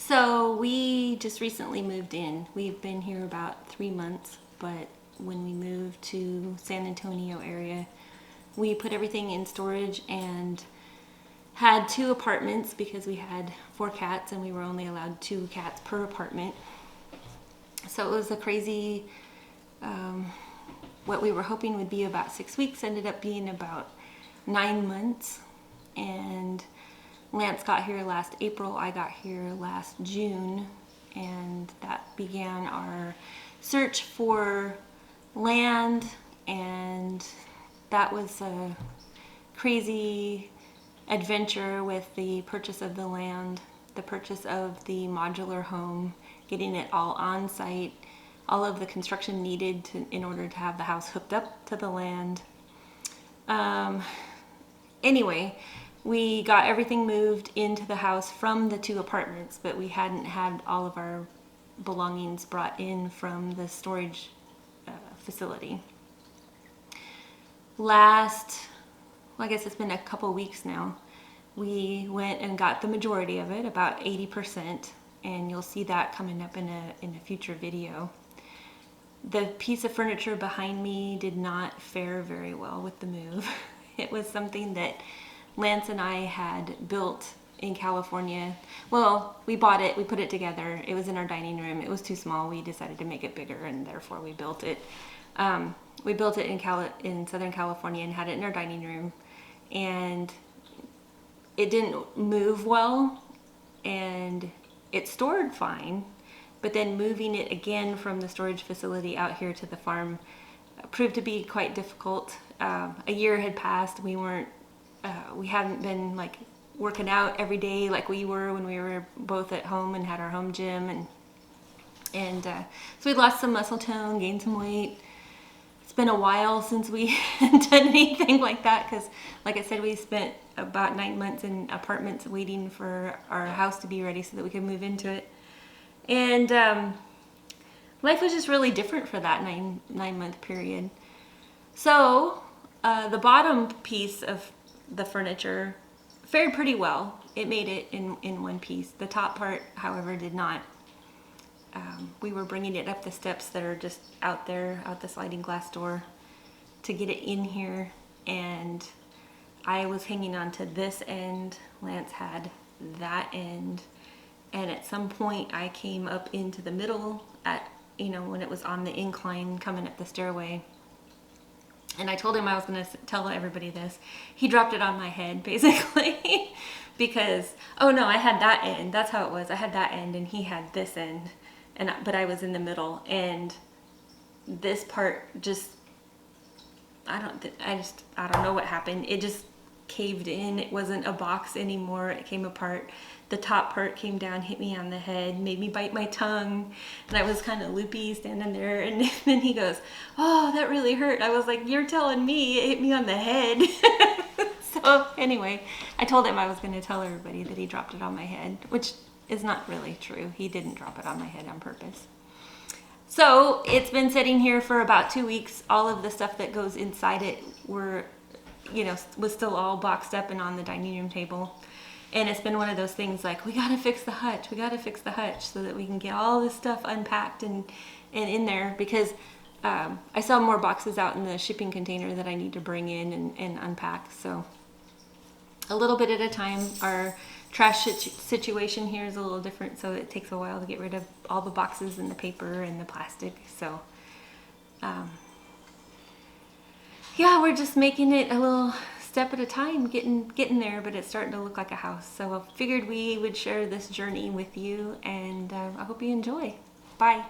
So we just recently moved in. We've been here about 3 months, but when we moved to San Antonio area, we put everything in storage and had 2 apartments because we had 4 cats and we were only allowed 2 cats per apartment. So it was a crazy, what we were hoping would be about 6 weeks ended up being about 9 months. And Lance got here last April, I got here last June, and that began our search for land, and that was a crazy adventure with the purchase of the land, the purchase of the modular home, getting it all on site, all of the construction needed in order to have the house hooked up to the land. Anyway, we got everything moved into the house from the 2 apartments, but we hadn't had all of our belongings brought in from the storage facility. I guess it's been a couple weeks now, we went and got the majority of it, about 80%, and you'll see that coming up in a future video. The piece of furniture behind me did not fare very well with the move. It was something that Lance and I had built in California. Well, we bought it, we put it together. It was in our dining room. It was too small. We decided to make it bigger, and therefore we built it. We built it in Southern California and had it in our dining room. And it didn't move well, and it stored fine. But then moving it again from the storage facility out here to the farm proved to be quite difficult. A year had passed. We hadn't been like working out every day like we were when we were both at home and had our home gym, and so we lost some muscle tone, gained some weight. It's been a while since we done anything like that because, like I said, we spent about 9 months in apartments waiting for our house to be ready so that we could move into it. And life was just really different for that nine-month period. So the bottom piece of the furniture fared pretty well. It made it in one piece. The top part, however, did not. We were bringing it up the steps that are just out there, out the sliding glass door, to get it in here, and I was hanging on to this end. Lance had that end, and at some point I came up into the middle when it was on the incline coming up the stairway. And I told him I was going to tell everybody this. He dropped it on my head, basically, because, oh no, I had that end. That's how it was. I had that end, and he had this end, but I was in the middle. And this part just, I don't know what happened. It just caved in. It wasn't a box anymore. It came apart. The top part came down, hit me on the head, made me bite my tongue, and I was kind of loopy standing there. And then he goes, "Oh, that really hurt." I was like, "You're telling me it hit me on the head." So anyway, I told him I was going to tell everybody that he dropped it on my head, which is not really true. He didn't drop it on my head on purpose. So it's been sitting here for about 2 weeks. All of the stuff that goes inside it was still all boxed up and on the dining room table. And it's been one of those things like, we gotta fix the hutch, so that we can get all this stuff unpacked and in there, because I saw more boxes out in the shipping container that I need to bring in and unpack. So a little bit at a time. Our trash situation here is a little different, so it takes a while to get rid of all the boxes and the paper and the plastic. So yeah, we're just making it a little step at a time, getting there, but it's starting to look like a house. So I figured we would share this journey with you, and I hope you enjoy. Bye.